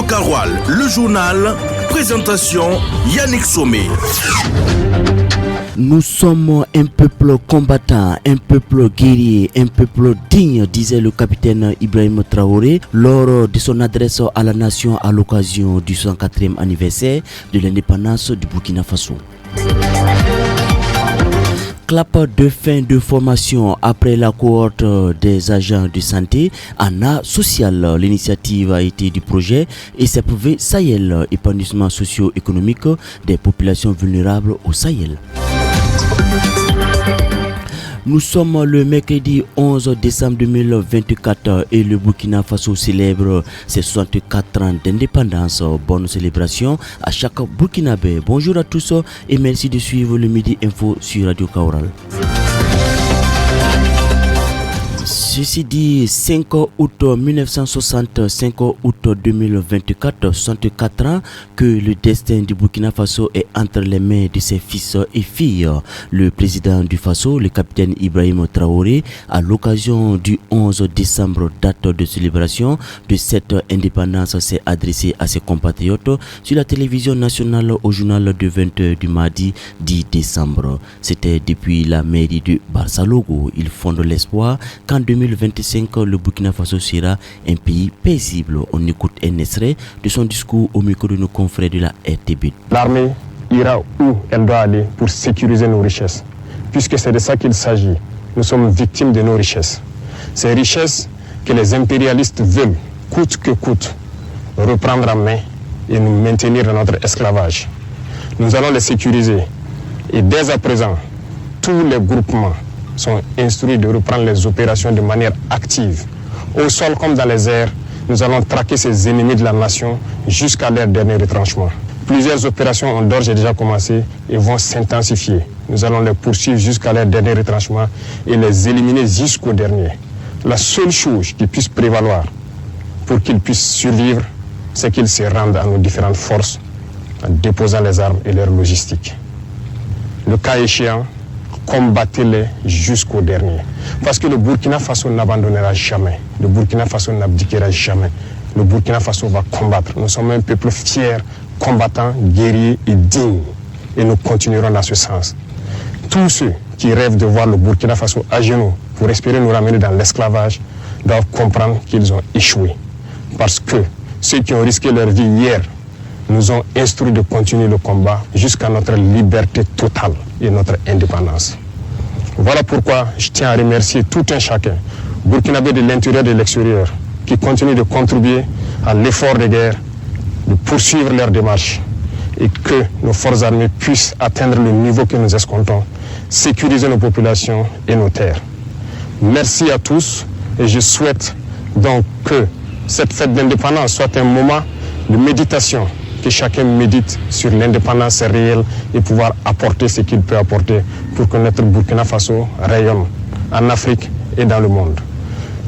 Karoual, le journal, présentation Yannick Somé. Nous sommes un peuple combattant, un peuple guerrier, un peuple digne, disait le capitaine Ibrahim Traoré lors de son adresse à la nation à l'occasion du 104e anniversaire de l'indépendance du Burkina Faso. Clap de fin de formation après la cohorte des agents de santé. ANA Social, l'initiative a été du projet et s'est prouvé Sahel, épanouissement socio-économique des populations vulnérables au Sahel. Nous sommes le mercredi 11 décembre 2024 et le Burkina Faso célèbre ses 64 ans d'indépendance. Bonne célébration à chaque Burkinabé. Bonjour à tous et merci de suivre le Midi Info sur Radio Kaoural. Ceci dit, 5 août 1960, 5 août 2024, 64 ans que le destin du Burkina Faso est entre les mains de ses fils et filles. Le président du Faso, le capitaine Ibrahim Traoré, à l'occasion du 11 décembre, date de célébration de cette indépendance, s'est adressé à ses compatriotes sur la télévision nationale au journal de 20h du mardi 10 décembre. C'était depuis la mairie de Barsalogo. Il fonde l'espoir qu'en 2025, le Burkina Faso sera un pays paisible. On écoute un extrait de son discours au micro de nos confrères de la RTB. L'armée ira où elle doit aller pour sécuriser nos richesses, puisque c'est de ça qu'il s'agit. Nous sommes victimes de nos richesses. Ces richesses que les impérialistes veulent, coûte que coûte, reprendre en main et nous maintenir dans notre esclavage. Nous allons les sécuriser. Et dès à présent, tous les groupements sont instruits de reprendre les opérations de manière active. Au sol comme dans les airs, nous allons traquer ces ennemis de la nation jusqu'à leur dernier retranchement. Plusieurs opérations ont d'ores et déjà commencé et vont s'intensifier. Nous allons les poursuivre jusqu'à leur dernier retranchement et les éliminer jusqu'au dernier. La seule chose qui puisse prévaloir pour qu'ils puissent survivre, c'est qu'ils se rendent à nos différentes forces en déposant les armes et leur logistique. Le cas échéant, combattez-les jusqu'au dernier. Parce que le Burkina Faso n'abandonnera jamais. Le Burkina Faso n'abdiquera jamais. Le Burkina Faso va combattre. Nous sommes un peuple fier, combattant, guerrier et digne. Et nous continuerons dans ce sens. Tous ceux qui rêvent de voir le Burkina Faso à genoux pour espérer nous ramener dans l'esclavage doivent comprendre qu'ils ont échoué. Parce que ceux qui ont risqué leur vie hier nous ont instruits de continuer le combat jusqu'à notre liberté totale et notre indépendance. Voilà pourquoi je tiens à remercier tout un chacun, burkinabé de l'intérieur et de l'extérieur, qui continuent de contribuer à l'effort de guerre, de poursuivre leur démarche et que nos forces armées puissent atteindre le niveau que nous escomptons, sécuriser nos populations et nos terres. Merci à tous et je souhaite donc que cette fête d'indépendance soit un moment de méditation, que chacun médite sur l'indépendance réelle et pouvoir apporter ce qu'il peut apporter pour que notre Burkina Faso rayonne en Afrique et dans le monde.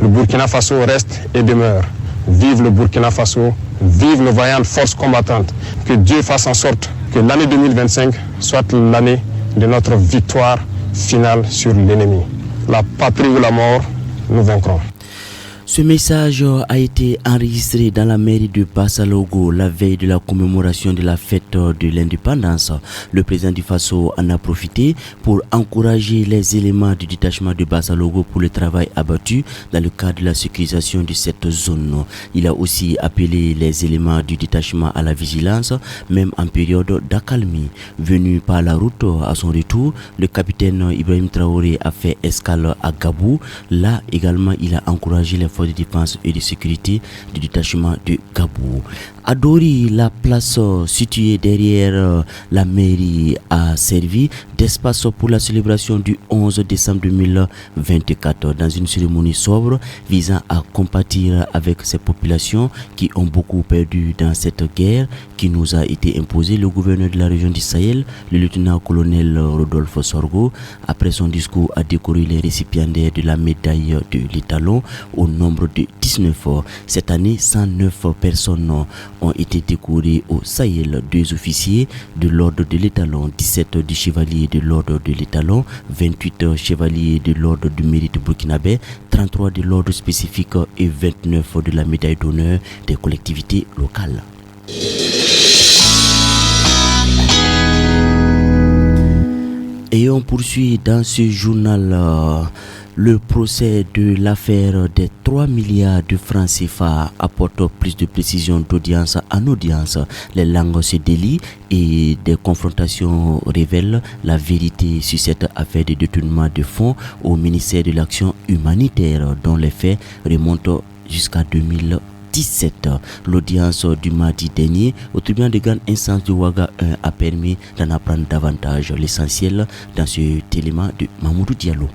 Le Burkina Faso reste et demeure. Vive le Burkina Faso, vive nos vaillantes forces combattantes. Que Dieu fasse en sorte que l'année 2025 soit l'année de notre victoire finale sur l'ennemi. La patrie ou la mort, nous vaincrons. Ce message a été enregistré dans la mairie de Bassalogo la veille de la commémoration de la fête de l'indépendance. Le président du Faso en a profité pour encourager les éléments du détachement de Bassalogo pour le travail abattu dans le cadre de la sécurisation de cette zone. Il a aussi appelé les éléments du détachement à la vigilance, même en période d'accalmie. Venu par la route à son retour, le capitaine Ibrahim Traoré a fait escale à Gabou. Là également, il a encouragé les forces de défense et de sécurité du détachement de Gabou. À Dori, la place située derrière la mairie a servi d'espace pour la célébration du 11 décembre 2024 dans une cérémonie sobre visant à compatir avec ces populations qui ont beaucoup perdu dans cette guerre qui nous a été imposée. Le gouverneur de la région du Sahel, le lieutenant-colonel Rodolphe Sorgo, après son discours, a décoré les récipiendaires de la médaille de l'étalon au nombre de 19. Cette année, 109 personnes ont été décorés au Sahel. 2 officiers de l'ordre de l'étalon, 17 du chevalier de l'ordre de l'étalon, 28 chevaliers de l'ordre du mérite burkinabé, 33 de l'ordre spécifique et 29 de la médaille d'honneur des collectivités locales. Et on poursuit dans ce journal le procès de l'affaire des 3 milliards de francs CFA apporte plus de précision d'audience en audience. Les langues se délient et des confrontations révèlent la vérité sur cette affaire de détournement de fonds au ministère de l'Action humanitaire dont les faits remontent jusqu'à 2017. L'audience du mardi dernier au tribunal de grande instance de Ouaga 1 a permis d'en apprendre davantage. L'essentiel dans cet élément de Mamoudou Diallo.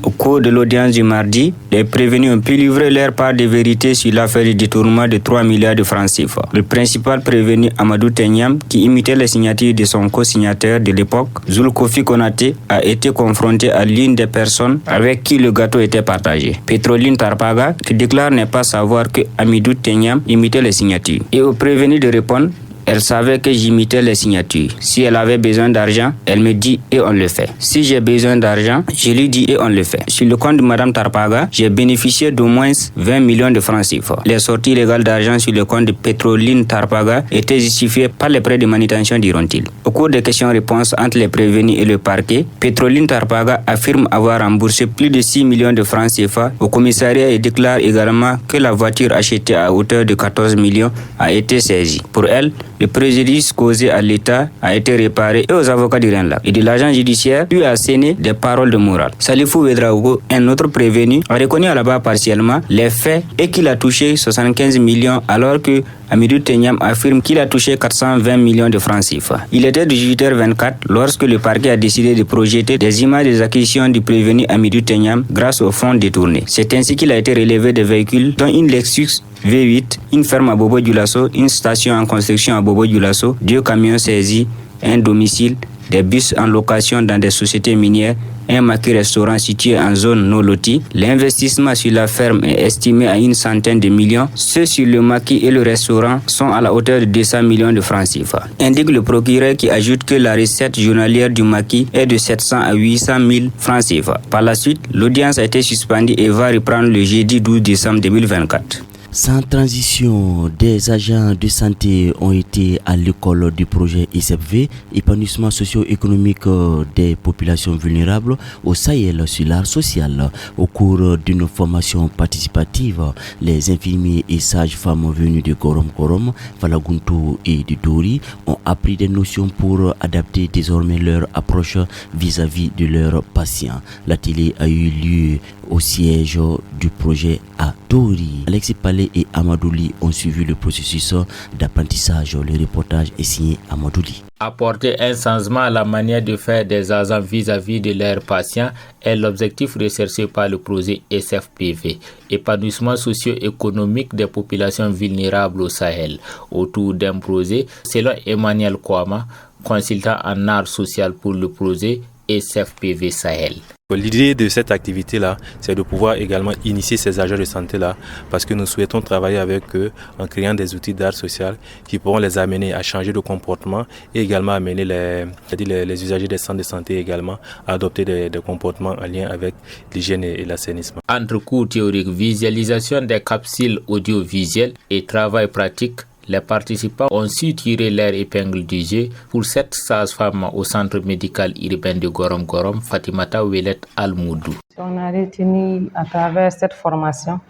Au cours de l'audience du mardi, les prévenus ont pu livrer leur part de vérité sur l'affaire du détournement de 3 milliards de francs CFA. Le principal prévenu, Amadou Tenyam, qui imitait les signatures de son co-signataire de l'époque, Zulkofi Konaté, a été confronté à l'une des personnes avec qui le gâteau était partagé. Pétroline Tarpaga, qui déclare ne pas savoir que Amadou Tenyam imitait les signatures. Et au prévenu de répondre, elle savait que j'imitais les signatures. Si elle avait besoin d'argent, elle me dit et on le fait. Si j'ai besoin d'argent, je lui dis et on le fait. Sur le compte de Madame Tarpaga, j'ai bénéficié d'au moins 20 millions de francs CFA. Les sorties légales d'argent sur le compte de Pétroline Tarpaga étaient justifiées par les prêts de manutention d'Irontil. Au cours des questions-réponses entre les prévenus et le parquet, Pétroline Tarpaga affirme avoir remboursé plus de 6 millions de francs CFA au commissariat et déclare également que la voiture achetée à hauteur de 14 millions a été saisie. Pour elle, le préjudice causé à l'État a été réparé et aux avocats du Renlac et de l'agent judiciaire lui a asséné des paroles de morale. Salifou Ouedraogo, un autre prévenu, a reconnu à la barre partiellement les faits et qu'il a touché 75 millions alors que Amadou Tenyam affirme qu'il a touché 420 millions de francs CFA. Il était 18h24 lorsque le parquet a décidé de projeter des images des acquisitions du prévenu Amadou Tenyam grâce au fonds détourné. C'est ainsi qu'il a été relevé des véhicules dont une Lexus V8, une ferme à Bobo-Dioulasso, une station en construction à Bobo-Dioulasso, 2 camions saisis, un domicile, des bus en location dans des sociétés minières, un maquis-restaurant situé en zone no-loti. L'investissement sur la ferme est estimé à 100 de millions. Ceux sur le maquis et le restaurant sont à la hauteur de 200 millions de francs CFA. Indique le procureur qui ajoute que la recette journalière du maquis est de 700 à 800 000 francs CFA. Par la suite, l'audience a été suspendue et va reprendre le jeudi 12 décembre 2024. Sans transition, des agents de santé ont été à l'école du projet ICFV, épanouissement socio-économique des populations vulnérables au Sahel sur l'art social. Au cours d'une formation participative, les infirmiers et sages-femmes venus de Gorom, Falagunto et de Dori ont appris des notions pour adapter désormais leur approche vis-à-vis de leurs patients. L'atelier a eu lieu au siège du projet à Dori. Alexis Palais et Amadouli ont suivi le processus d'apprentissage. Le reportage est signé Amadouli. Apporter un changement à la manière de faire des agents vis-à-vis de leurs patients est l'objectif recherché par le projet SFPV, épanouissement socio-économique des populations vulnérables au Sahel, autour d'un projet, selon Emmanuel Kouama, consultant en art social pour le projet SFPV Sahel. L'idée de cette activité-là, c'est de pouvoir également initier ces agents de santé-là parce que nous souhaitons travailler avec eux en créant des outils d'art social qui pourront les amener à changer de comportement et également amener les usagers des centres de santé également à adopter des comportements en lien avec l'hygiène et l'assainissement. Entre cours théoriques, visualisation des capsules audiovisuelles et travail pratique, les participants ont su tirer leur épingle du jeu. Pour cette sage-femme au centre médical urbain de Gorom, Fatimata Ouelet Al-Moudou. On a retenu à travers cette formation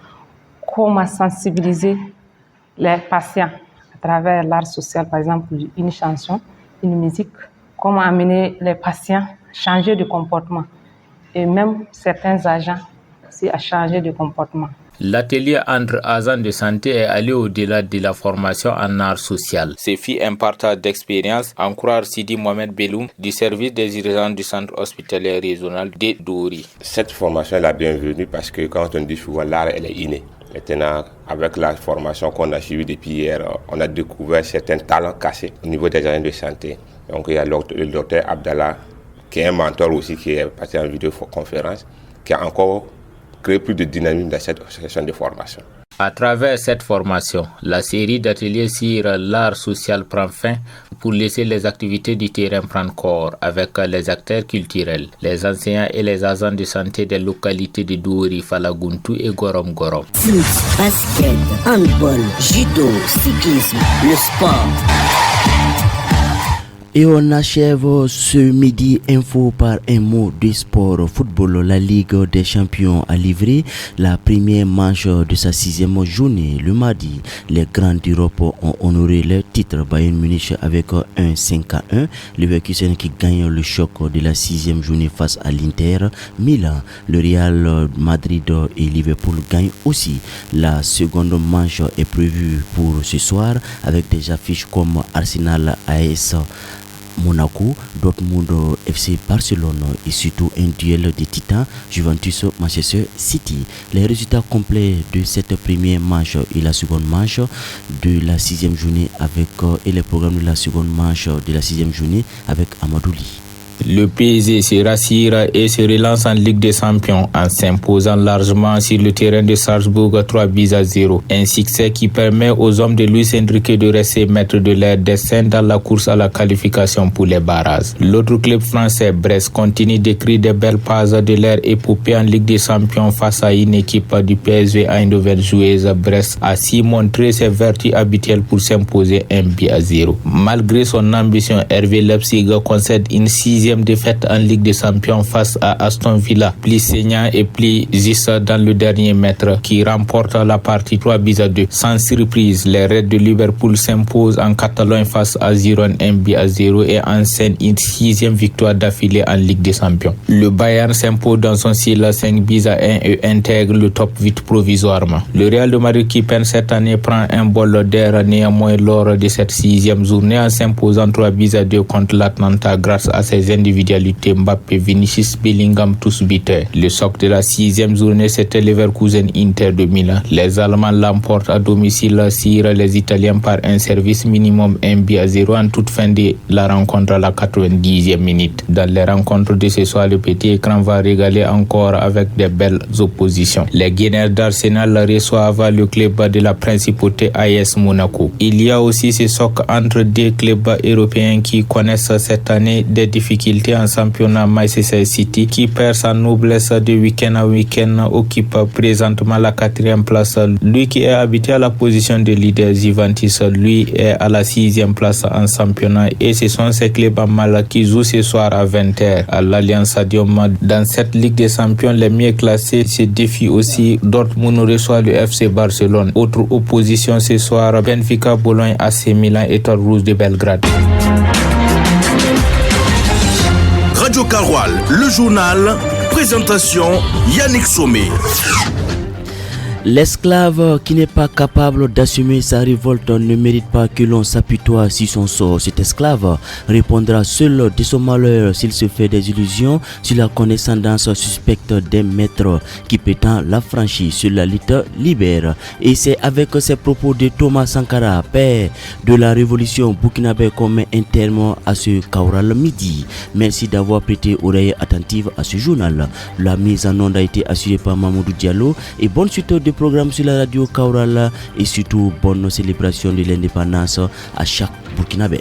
comment sensibiliser les patients à travers l'art social, par exemple une chanson, une musique, comment amener les patients à changer de comportement et même certains agents aussi à changer de comportement. L'atelier entre agents de santé est allé au-delà de la formation en art social. Ce fut un partage d'expérience, en croire Sidi Mohamed Beloum du service des urgences du centre hospitalier régional de Dori. Cette formation est la bienvenue parce que quand on dit souvent l'art, elle est innée. Maintenant, avec la formation qu'on a suivie depuis hier, on a découvert certains talents cachés au niveau des agents de santé. Donc il y a le docteur Abdallah, qui est un mentor aussi, qui est passé en vidéoconférence, qui a encore créer plus de dynamisme dans cette session de formation. À travers cette formation, la série d'ateliers sur l'art social prend fin pour laisser les activités du terrain prendre corps avec les acteurs culturels, les enseignants et les agents de santé des localités de Douori, Falaguntu et Gorom Gorom. Foot, basket, handball, judo, cyclisme, le sport. Et on achève ce midi info par un mot de sport. Football, la Ligue des champions a livré la première manche de sa 6e journée. Le mardi, les grands d'Europe ont honoré leur titre. Bayern Munich avec un 5-1. Leverkusen qui gagne le choc de la 6e journée face à l'Inter. Milan, le Real Madrid et Liverpool gagnent aussi. La seconde manche est prévue pour ce soir avec des affiches comme Arsenal AS Monaco, Dortmund FC Barcelone et surtout un duel de titans Juventus Manchester City. Les résultats complets de cette première manche et la seconde manche de la 6e journée et les programmes de la seconde manche de la 6e journée avec Amadou Ly. Le PSG se rassure et se relance en Ligue des Champions en s'imposant largement sur le terrain de Salzbourg 3-0. Un succès qui permet aux hommes de Luis Enrique de rester maître de leur destin dans la course à la qualification pour les barrages. L'autre club français, Brest, continue d'écrire des belles passes de leur épopée en Ligue des Champions face à une équipe du PSV Eindhoven joueuse. Brest a si montré ses vertus habituelles pour s'imposer 1-0. Malgré son ambition, Hervé Leipzig concède une 6e défaite en Ligue des Champions face à Aston Villa, plus saignant et plus juste dans le dernier mètre, qui remporte la partie 3-2. Sans surprise, les Reds de Liverpool s'imposent en Catalogne face à Girona 1-0 et enseignent une 6e victoire d'affilée en Ligue des Champions. Le Bayern s'impose dans son style 5-1 et intègre le top 8 provisoirement. Le Real de Madrid qui peine cette année prend un bol d'air néanmoins lors de cette 6e journée en s'imposant 3-2 contre l'Atlanta grâce à ses individualité Mbappé, Vinicius, Bellingham, tous buteurs. Le socle de la 6e journée, c'était Leverkusen Inter de Milan. Les Allemands l'emportent à domicile sur les Italiens par un service minimum 1-0 en toute fin de la rencontre à la 90e minute. Dans les rencontres de ce soir, le petit écran va régaler encore avec des belles oppositions. Les Guinéens d'Arsenal reçoivent le club de la principauté AS Monaco. Il y a aussi ce socle entre deux clubs européens qui connaissent cette année des difficultés en championnat. Manchester City, qui perd sa noblesse de week-end à week-end, occupe présentement la 4e place. Lui qui est habitué à la position de leader, Juventus, lui est à la 6e place en championnat et ce sont ces clubs à mal qui jouent ce soir à 20h à l'Allianz Stadium. Dans cette Ligue des Champions, les mieux classés se défient aussi. Dortmund reçoit le FC Barcelone. Autre opposition ce soir, Benfica, Bologne, AC Milan, Étoile Rouge de Belgrade. Radio Karoual, le journal, présentation Yannick Somé. L'esclave qui n'est pas capable d'assumer sa révolte ne mérite pas que l'on s'apitoie sur son sort. Cet esclave répondra seul de son malheur s'il se fait des illusions sur la condescendance suspecte d'un maître qui prétend l'affranchir sur la lutte libère. Et c'est avec ces propos de Thomas Sankara, père de la révolution burkinabé, qu'on met un terme à ce Kaoural midi. Merci d'avoir prêté oreille attentive à ce journal. La mise en onde a été assurée par Mamoudou Diallo et bonne suite de programme sur la radio Kaoural et surtout bonne célébration de l'indépendance à chaque Burkinabé.